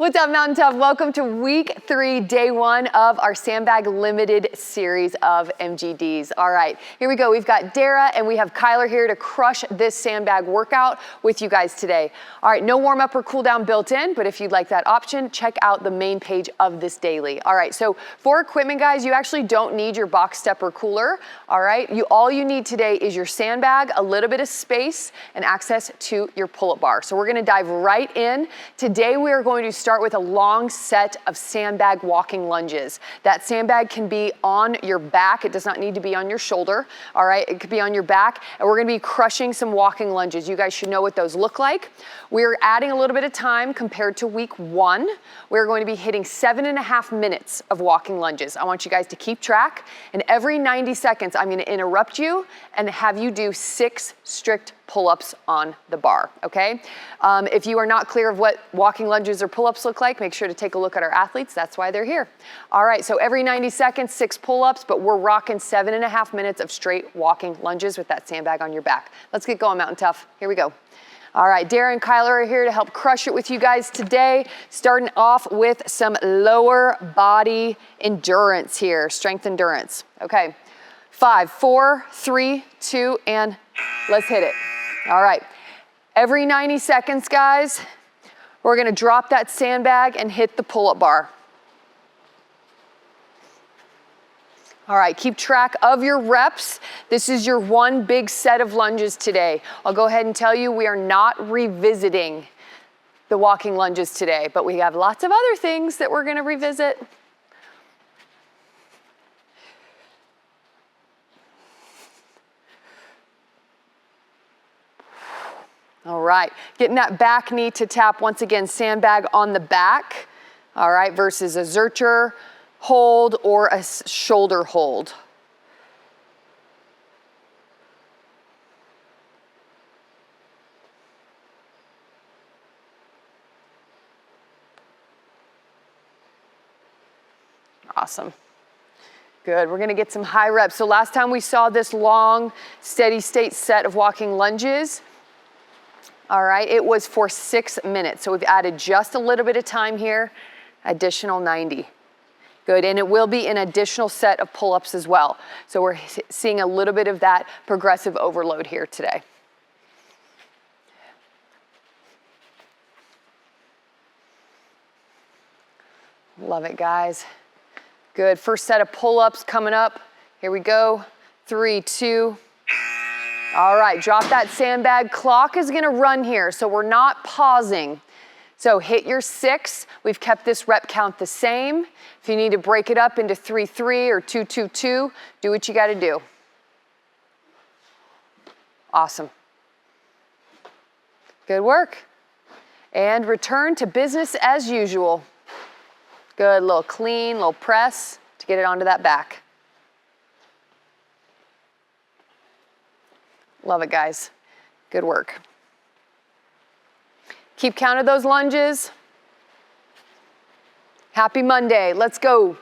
What's up, Mountain Tough? Welcome to week 3, day 1 of our Sandbag Limited series of MGDs. All right, here we go. We've got Dara and we have Kyler here to crush this sandbag workout with you guys today. All right, no warm up or cool down built in, but if you'd like that option, check out the main page of this daily. All right, so for equipment, guys, you actually don't need your box stepper cooler. All right, all you need today is your sandbag, a little bit of space, and access to your pull-up bar. So we're gonna dive right in. Today we are going to start with a long set of sandbag walking lunges. That sandbag can be on your back. It does not need to be on your shoulder. All right, it could be on your back, and we're gonna be crushing some walking lunges. You guys should know what those look like. We're adding a little bit of time compared to week 1. We're going to be hitting 7.5 minutes of walking lunges. I want you guys to keep track, and every 90 seconds, I'm gonna interrupt you and have you do 6 strict pull-ups on the bar, okay? If you are not clear of what walking lunges or pull-ups look like, make sure to take a look at our athletes. That's why they're here. All right, so every 90 seconds, 6 pull-ups, but we're rocking 7.5 minutes of straight walking lunges with that sandbag on your back. Let's get going, Mountain Tough. Here we go. All right, Darren and Kyler are here to help crush it with you guys today, starting off with some lower body endurance here, strength endurance. Okay, 5, 4, 3, 2, and let's hit it. All right, every 90 seconds, guys, we're gonna drop that sandbag and hit the pull-up bar. All right, keep track of your reps. This is your one big set of lunges today. I'll go ahead and tell you we are not revisiting the walking lunges today, but we have lots of other things that we're gonna revisit. All right, getting that back knee to tap once again, sandbag on the back, all right, versus a Zercher hold or a shoulder hold. Awesome. Good, we're gonna get some high reps. So last time we saw this long, steady state set of walking lunges, all right, it was for 6 minutes. So we've added just a little bit of time here, additional 90. Good, and it will be an additional set of pull-ups as well. So we're seeing a little bit of that progressive overload here today. Love it, guys. Good, first set of pull-ups coming up. Here we go, 3, 2. All right, drop that sandbag. Clock is gonna run here, so we're not pausing. So hit your 6. We've kept this rep count the same. If you need to break it up into 3, 3 or 2, 2, 2, do what you gotta do. Awesome. Good work. And return to business as usual. Good, little clean, little press to get it onto that back. Love it, guys. Good work. Keep count of those lunges. Happy Monday, let's go.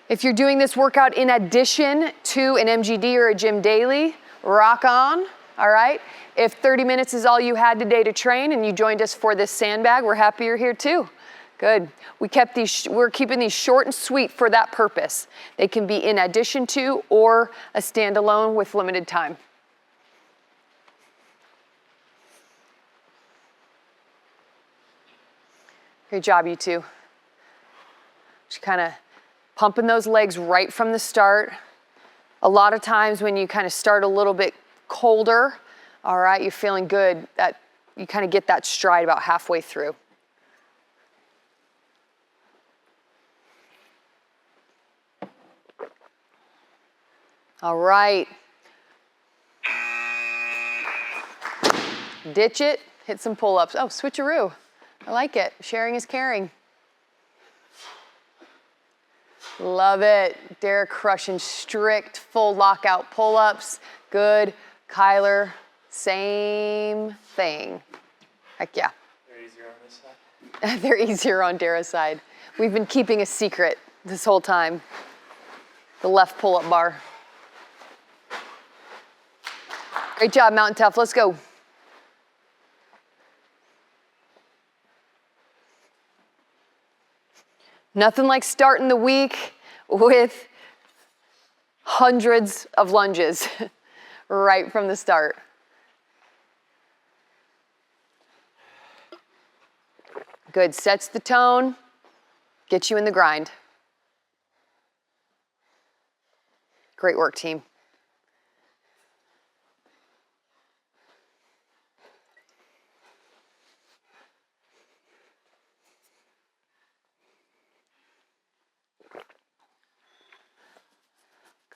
If you're doing this workout in addition to an MGD or a gym daily, rock on, all right? If 30 minutes is all you had today to train and you joined us for this sandbag, we're happy you're here too. Good. We're keeping these short and sweet for that purpose. They can be in addition to or a standalone with limited time. Great job, you two. Just kind of pumping those legs right from the start. A lot of times when you kind of start a little bit colder, all right, you're feeling good, that you kind of get that stride about halfway through. All right. Ditch it, hit some pull-ups. Oh, switcheroo. I like it. Sharing is caring. Love it. Derek crushing strict full lockout pull-ups. Good. Kyler, same thing. Heck yeah. They're easier on this side. They're easier on Dara's side. We've been keeping a secret this whole time. The left pull-up bar. Great job, Mountain Tough. Let's go. Nothing like starting the week with hundreds of lunges right from the start. Good, sets the tone, gets you in the grind. Great work, team.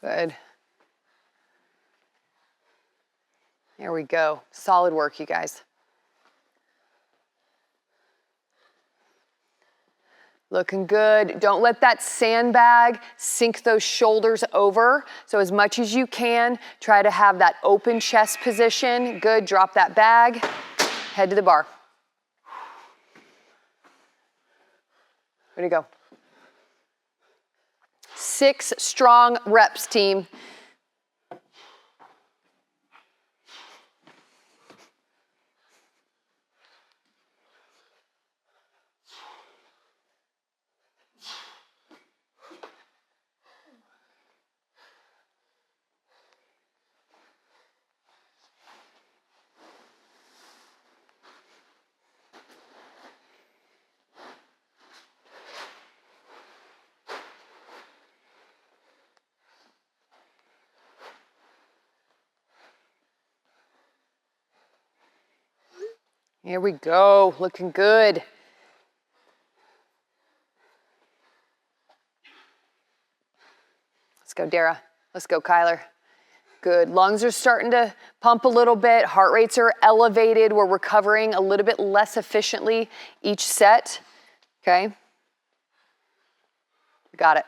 Good. There we go. Solid work, you guys. Looking good. Don't let that sandbag sink those shoulders over. So as much as you can, try to have that open chest position. Good, drop that bag, head to the bar. Way to go. 6 strong reps, team. Here we go, looking good. Let's go, Dara. Let's go, Kyler. Good, lungs are starting to pump a little bit. Heart rates are elevated. We're recovering a little bit less efficiently each set, okay? Got it.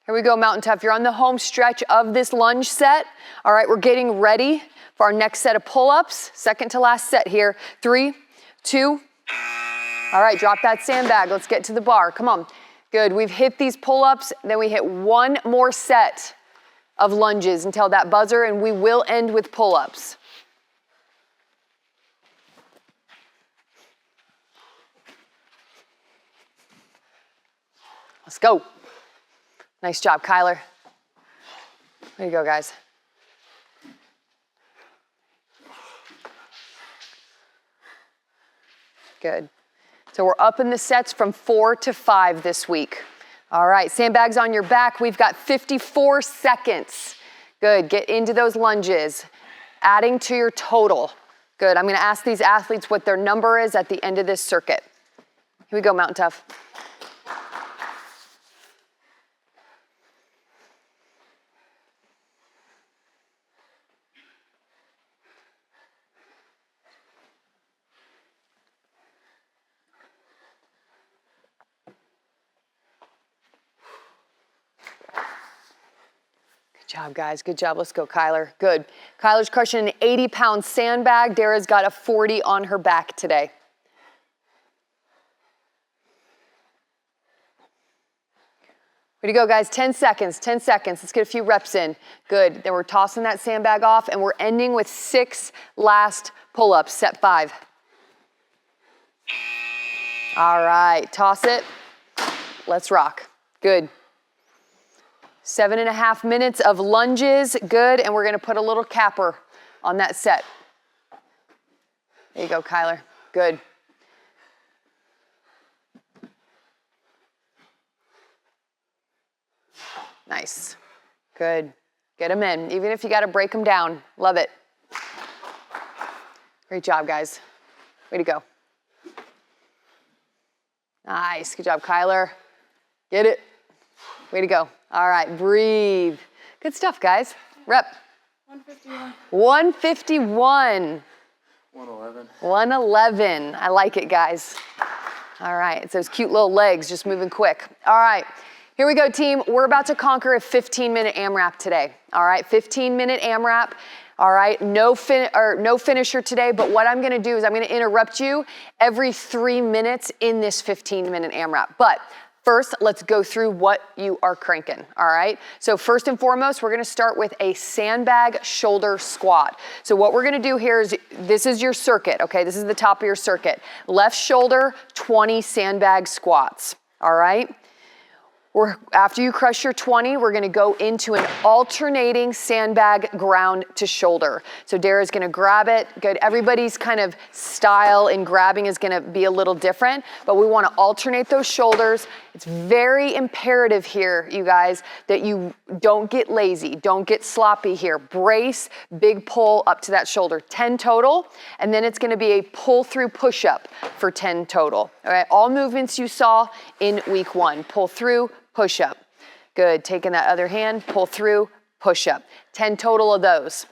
Here we go, Mountain Tough. You're on the home stretch of this lunge set. All right, we're getting ready for our next set of pull-ups. Second to last set here. 3, 2. All right, drop that sandbag. Let's get to the bar. Come on. Good, we've hit these pull-ups. Then we hit one more set of lunges until that buzzer, and we will end with pull-ups. Let's go. Nice job, Kyler. There you go, guys. Good. So we're up in the sets from 4 to 5 this week. All right, sandbags on your back. We've got 54 seconds. Good, get into those lunges, adding to your total. Good, I'm gonna ask these athletes what their number is at the end of this circuit. Here we go, Mountain Tough. Good job, guys. Good job. Let's go, Kyler. Good. Kyler's crushing an 80-pound sandbag. Dara's got a 40 on her back today. Way to go, guys. 10 seconds. 10 seconds. Let's get a few reps in. Good. Then we're tossing that sandbag off, and we're ending with 6 last pull-ups. Set 5. All right. Toss it. Let's rock. Good. 7.5 minutes of lunges, good, and we're gonna put a little capper on that set. There you go, Kyler, good. Nice, good. Get them in, even if you gotta break them down. Love it. Great job, guys. Way to go. Nice, good job, Kyler. Get it. Way to go. All right, breathe. Good stuff, guys. Rep. 151. 151. 111. 111. I like it, guys. All right, it's those cute little legs just moving quick. All right, here we go, team. We're about to conquer a 15-minute AMRAP today. All right, 15-minute AMRAP. All right, no finisher today, but what I'm gonna do is I'm gonna interrupt you every 3 minutes in this 15-minute AMRAP. But First, let's go through what you are cranking, all right? So first and foremost, we're gonna start with a sandbag shoulder squat. So what we're gonna do here is, this is your circuit, okay? This is the top of your circuit. Left shoulder, 20 sandbag squats, all right? After you crush your 20, we're gonna go into an alternating sandbag ground to shoulder. So Dara's gonna grab it, good. Everybody's kind of style in grabbing is gonna be a little different, but we wanna alternate those shoulders. It's very imperative here, you guys, that you don't get lazy, don't get sloppy here. Brace, big pull up to that shoulder, 10 total, and then it's gonna be a pull through push-up for 10 total. All right, all movements you saw in week 1, pull through, push up. Good, taking that other hand, pull through, push up. 10 total of those.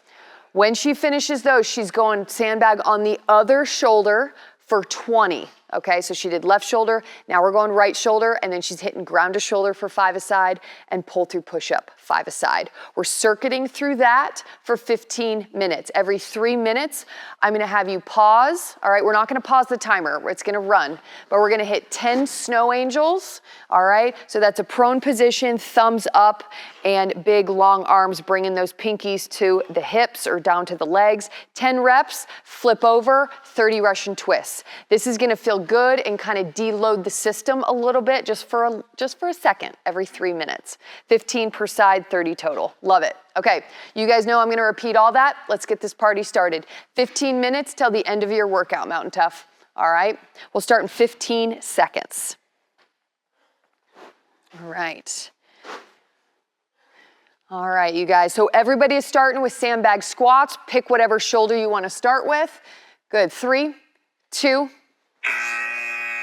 When she finishes those, she's going sandbag on the other shoulder for 20. Okay, so she did left shoulder, now we're going right shoulder, and then she's hitting ground to shoulder for 5 aside and pull through push up, 5 aside. We're circuiting through that for 15 minutes. Every 3 minutes, I'm gonna have you pause. All right, we're not gonna pause the timer, it's gonna run, but we're gonna hit 10 snow angels, all right? So that's a prone position, thumbs up, and big long arms, bringing those pinkies to the hips or down to the legs. 10 reps, flip over, 30 Russian twists. This is gonna feel good and kind of deload the system a little bit just for a second every 3 minutes. 15 per side, 30 total. Love it. Okay, you guys know I'm going to repeat all that. Let's get this party started. 15 minutes till the end of your workout, Mountain Tough. All right, we'll start in 15 seconds. All right. All right, you guys. So everybody is starting with sandbag squats. Pick whatever shoulder you want to start with. Good. 3, 2.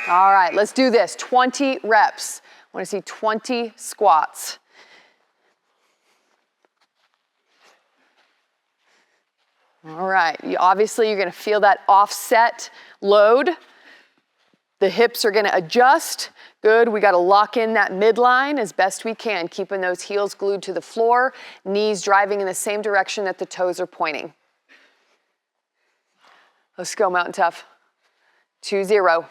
All right, let's do this. 20 reps. I want to see 20 squats. All right, obviously you're going to feel that offset load. The hips are going to adjust. Good, we got to lock in that midline as best we can, keeping those heels glued to the floor, knees driving in the same direction that the toes are pointing. Let's go, Mountain Tough. 2-0.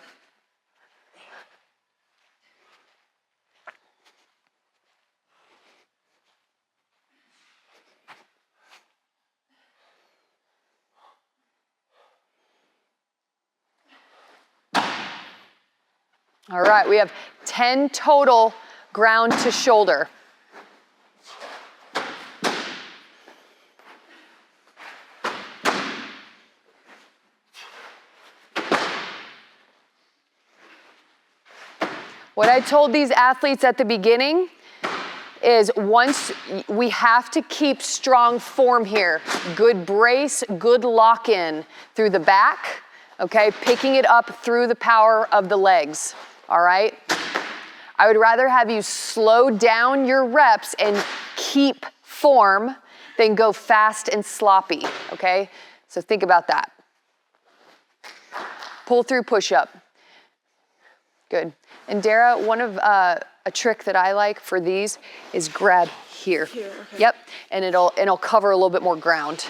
All right, we have 10 total ground to shoulder. What I told these athletes at the beginning is once we have to keep strong form here. Good brace, good lock in through the back, okay? Picking it up through the power of the legs, all right? I would rather have you slow down your reps and keep form than go fast and sloppy, okay? So think about that. Pull through push-up. Good. And Dara, one of a trick that I like for these is grab here. Here, okay. Yep, and it'll cover a little bit more ground.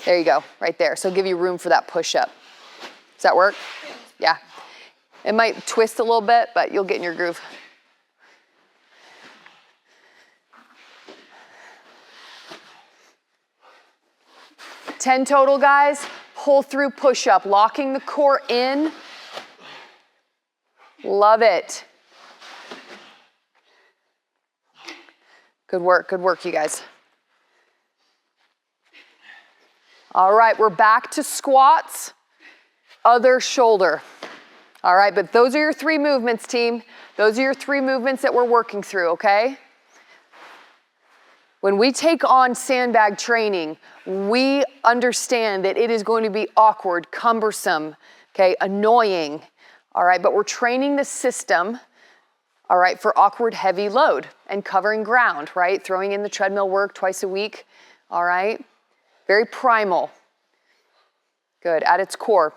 There you go, right there. So give you room for that push-up. Does that work? Yeah. It might twist a little bit, but you'll get in your groove. Ten total, guys. Pull through push-up, locking the core in. Love it. Good work, you guys. All right, we're back to squats, other shoulder. All right, but those are your 3 movements, team. Those are your 3 movements that we're working through, okay? When we take on sandbag training, we understand that it is going to be awkward, cumbersome, okay, annoying. All right, but we're training the system, all right, for awkward, heavy load and covering ground, right? Throwing in the treadmill work twice a week, all right? Very primal. Good, at its core.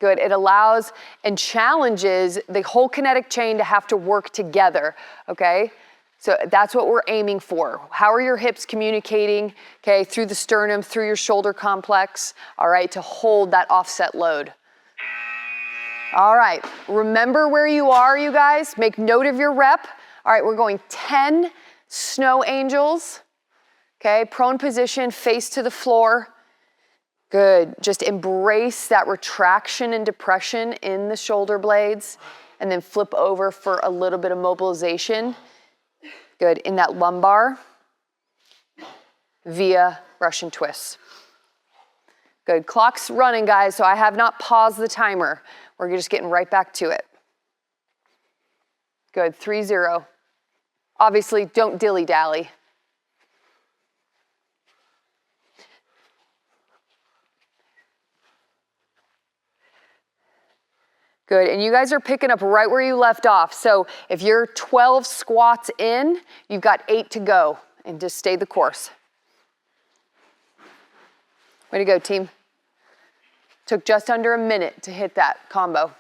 Good, it allows and challenges the whole kinetic chain to have to work together, okay? So that's what we're aiming for. How are your hips communicating, okay, through the sternum, through your shoulder complex, all right, to hold that offset load. All right, remember where you are, you guys. Make note of your rep. All right, we're going 10 snow angels. Okay, prone position, face to the floor. Good, just embrace that retraction and depression in the shoulder blades, and then flip over for a little bit of mobilization. Good, in that lumbar via Russian twists. Good, clock's running, guys, so I have not paused the timer. We're just getting right back to it. Good, 3-0. Obviously, don't dilly-dally. Good, and you guys are picking up right where you left off. So if you're 12 squats in, you've got 8 to go, and just stay the course. Way to go, team. Took just under a minute to hit that combo.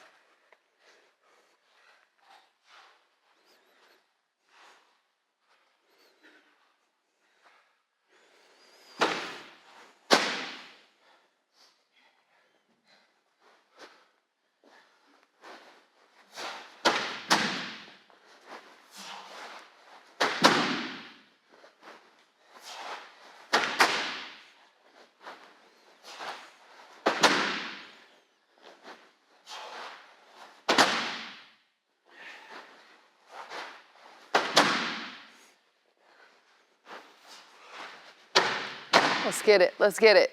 Let's get it, let's get it.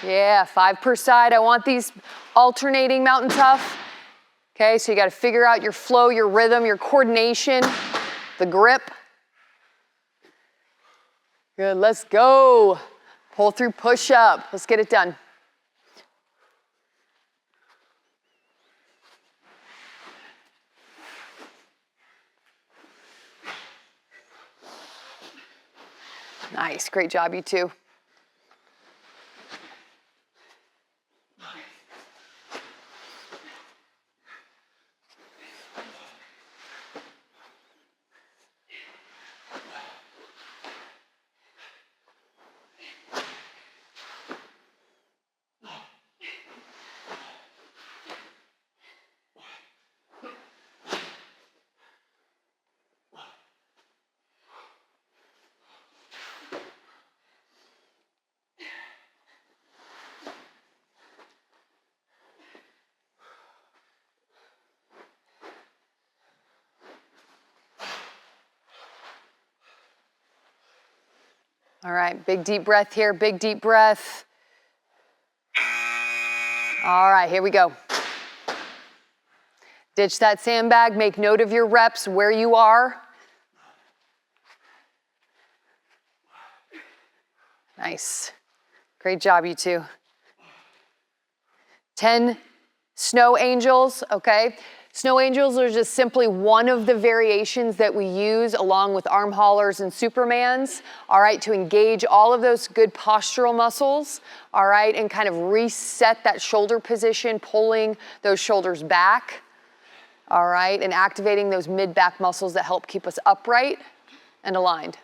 Yeah, 5 per side. I want these alternating mountain tough. Okay, so you gotta figure out your flow, your rhythm, your coordination, the grip. Good, let's go. Pull through push up. Let's get it done. Nice, great job, you two. All right, big deep breath here, big deep breath. All right, here we go. Ditch that sandbag, make note of your reps, where you are. Nice, great job, you two. 10 snow angels, okay? Snow angels are just simply one of the variations that we use along with arm haulers and Supermans, all right, to engage all of those good postural muscles, all right, and kind of reset that shoulder position, pulling those shoulders back, all right, and activating those mid-back muscles that help keep us upright and aligned.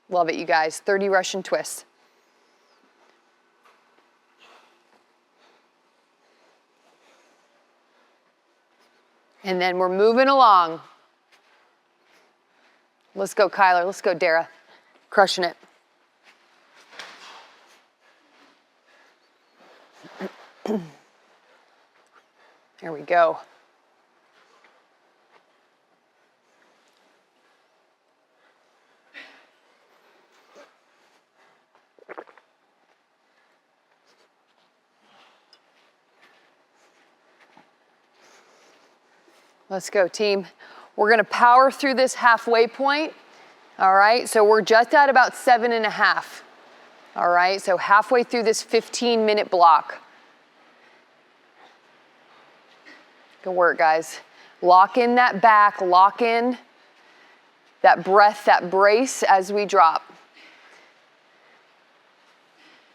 Love it, you guys. 30 Russian twists. And then we're moving along. Let's go, Kyler. Let's go, Dara. Crushing it. There we go. Let's go, team. We're gonna power through this halfway point, all right? So we're just at about 7.5, all right? So halfway through this 15-minute block. Good work, guys. Lock in that back, lock in that breath, that brace as we drop.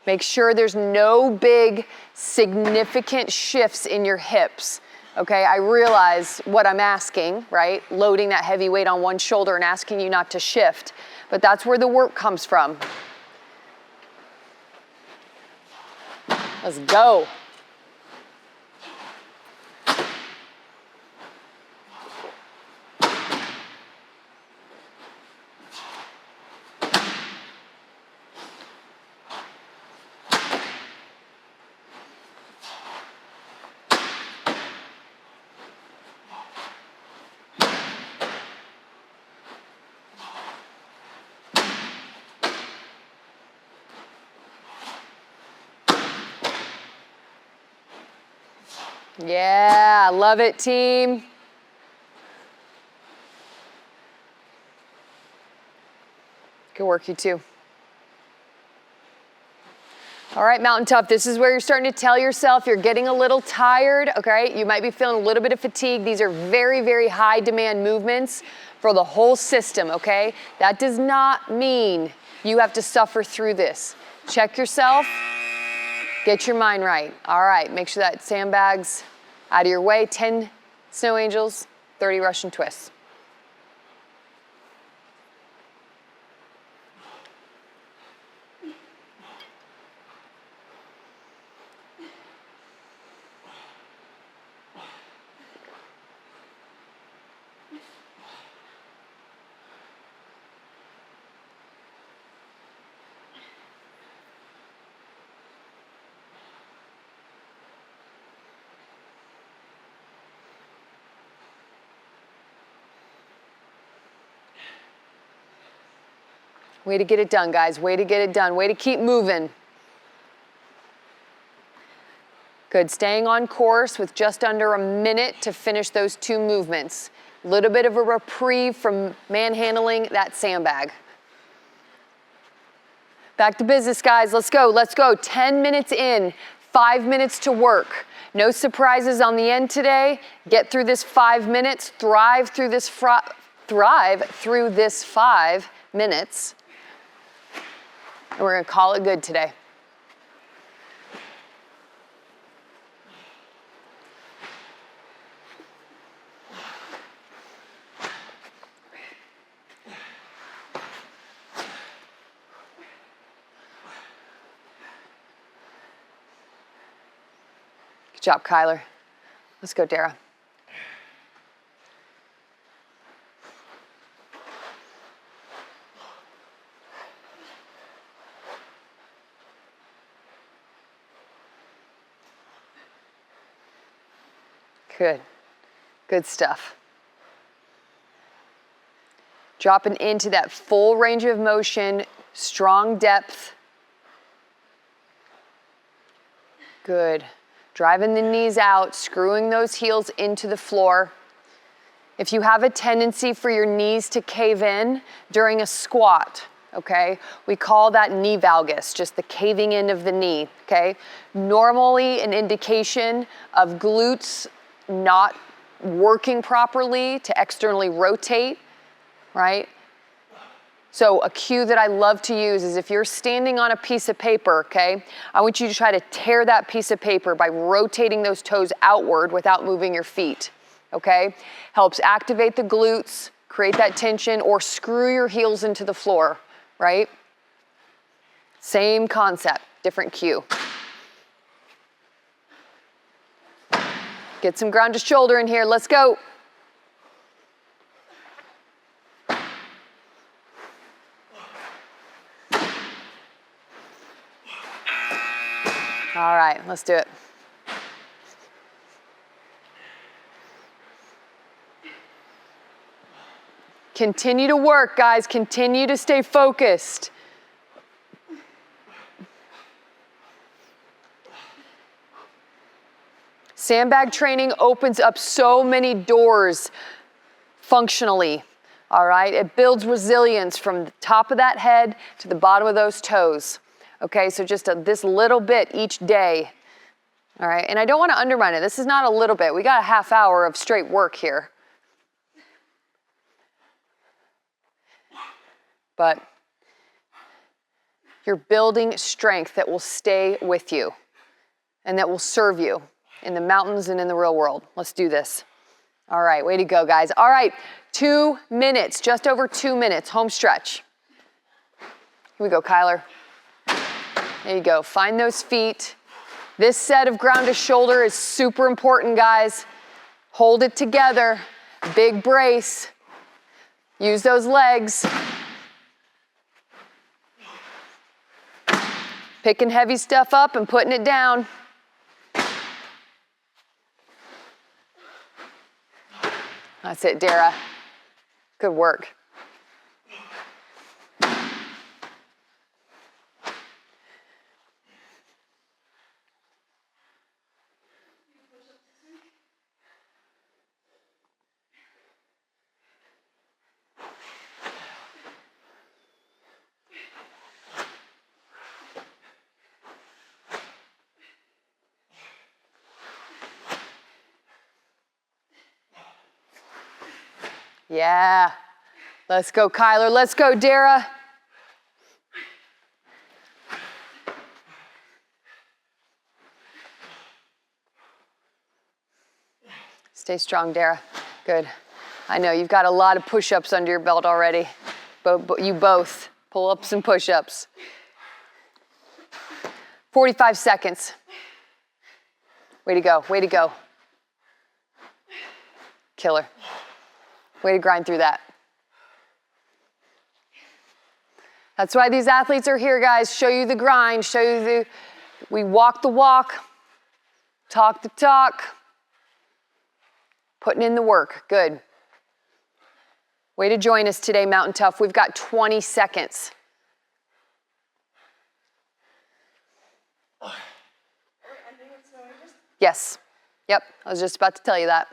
Make sure there's no big, significant shifts in your hips. Okay, I realize what I'm asking, right? Loading that heavy weight on one shoulder and asking you not to shift, but that's where the work comes from. Let's go. Yeah, love it, team. Good work, you two. All right, Mountain Tough, this is where you're starting to tell yourself you're getting a little tired, okay? You might be feeling a little bit of fatigue. These are very, very high demand movements for the whole system, okay? That does not mean you have to suffer through this. Check yourself, get your mind right. All right, make sure that sandbag's out of your way. 10 snow angels, 30 Russian twists. Way to get it done, guys. Way to get it done. Way to keep moving. Good. Staying on course with just under a minute to finish those 2 movements. A little bit of a reprieve from manhandling that sandbag. Back to business, guys. Let's go. Let's go. 10 minutes in, 5 minutes to work. No surprises on the end today. Get through this 5 minutes. Thrive through this 5 minutes. And we're going to call it good today. Good job, Kyler. Let's go, Dara. Good. Good stuff. Dropping into that full range of motion, strong depth. Good. Driving the knees out, screwing those heels into the floor. If you have a tendency for your knees to cave in during a squat, okay, we call that knee valgus, just the caving in of the knee, okay? Normally an indication of glutes not working properly to externally rotate, right? So a cue that I love to use is if you're standing on a piece of paper, okay, I want you to try to tear that piece of paper by rotating those toes outward without moving your feet, okay? Helps activate the glutes, create that tension, or screw your heels into the floor, right? Same concept, different cue. Get some ground to shoulder in here, let's go. All right, let's do it. Continue to work, guys. Continue to stay focused. Sandbag training opens up so many doors functionally, all right? It builds resilience from the top of that head to the bottom of those toes. Okay, so just this little bit each day, all right? And I don't want to undermine it. This is not a little bit. We got a half hour of straight work here. But you're building strength that will stay with you and that will serve you in the mountains and in the real world. Let's do this. All right, way to go, guys. All right, 2 minutes, just over 2 minutes, home stretch. Here we go, Kyler. There you go. Find those feet. This set of ground to shoulder is super important, guys. Hold it together. Big brace. Use those legs. Picking heavy stuff up and putting it down. That's it, Dara. Good work. Yeah. Let's go, Kyler. Let's go, Dara. Stay strong, Dara. Good. I know you've got a lot of push-ups under your belt already. You both. Pull-ups and push-ups. 45 seconds. Way to go. Way to go. Killer. Way to grind through that. That's why these athletes are here, guys. Show you the grind, show you we walk the walk, talk the talk, putting in the work. Good. Way to join us today, Mountain Tough. We've got 20 seconds. Yes. Yep, I was just about to tell you that.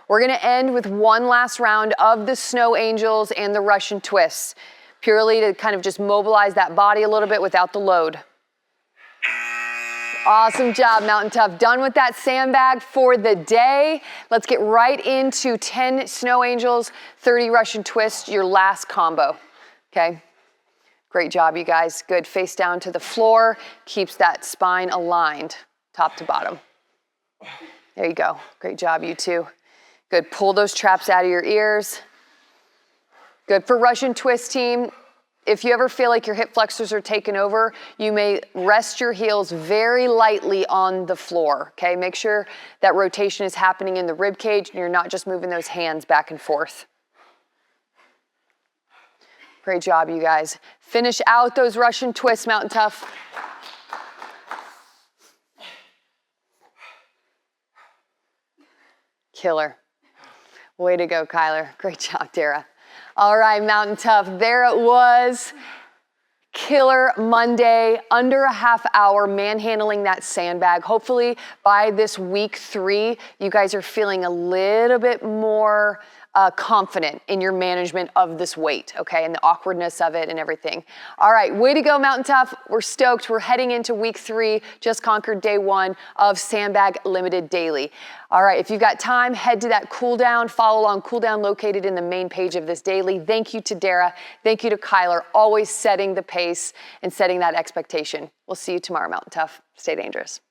We're gonna end with one last round of the Snow Angels and the Russian twists, purely to kind of just mobilize that body a little bit without the load. Awesome job, Mountain Tough. Done with that sandbag for the day. Let's get right into 10 Snow Angels, 30 Russian twists, your last combo, okay? Great job, you guys. Good, face down to the floor, keeps that spine aligned, top to bottom. There you go. Great job, you two. Good, pull those traps out of your ears. Good, for Russian twist team, if you ever feel like your hip flexors are taking over, you may rest your heels very lightly on the floor, okay? Make sure that rotation is happening in the rib cage and you're not just moving those hands back and forth. Great job, you guys. Finish out those Russian twists, Mountain Tough. Killer. Way to go, Kyler. Great job, Dara. All right, Mountain Tough, there it was. Killer Monday, under a half hour manhandling that sandbag. Hopefully by this week 3, you guys are feeling a little bit more confident in your management of this weight, okay, and the awkwardness of it and everything. All right, way to go, Mountain Tough. We're stoked. We're heading into week 3, just conquered day 1 of Sandbag Limited Daily. All right, if you've got time, head to that cool down, follow along, cool down located in the main page of this daily. Thank you to Dara. Thank you to Kyler, always setting the pace and setting that expectation. We'll see you tomorrow, Mountain Tough. Stay dangerous.